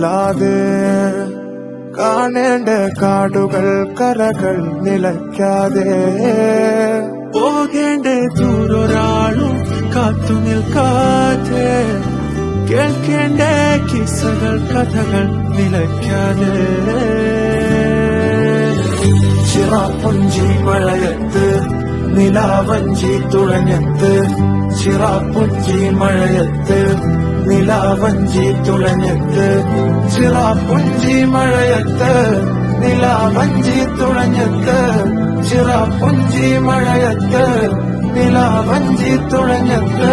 അല്ലാതെ കാണേണ്ട കാടുകൾ കരകൾ നിലയ്ക്കാതെ പോകേണ്ട ദൂരൊരാളും കാത്തു നിൽക്കാതെ കേൾക്കേണ്ട കിസ്സകൾ കഥകൾ നിലയ്ക്കാതെ ചിറാപ്പുഞ്ചി മഴയത്ത് നിലാവഞ്ചി തുഴഞ്ഞത്ത് ചിറാപ്പുഞ്ചി മഴയത്ത് നിലാവഞ്ചി തുഴഞ്ഞത്ത് ചിറാപ്പുഞ്ചി മഴയത്ത് നിലാവഞ്ചി തുഴഞ്ഞത്ത് ചിറാപ്പുഞ്ചി മഴയത്ത് നിലാവഞ്ചി തുഴഞ്ഞത്ത്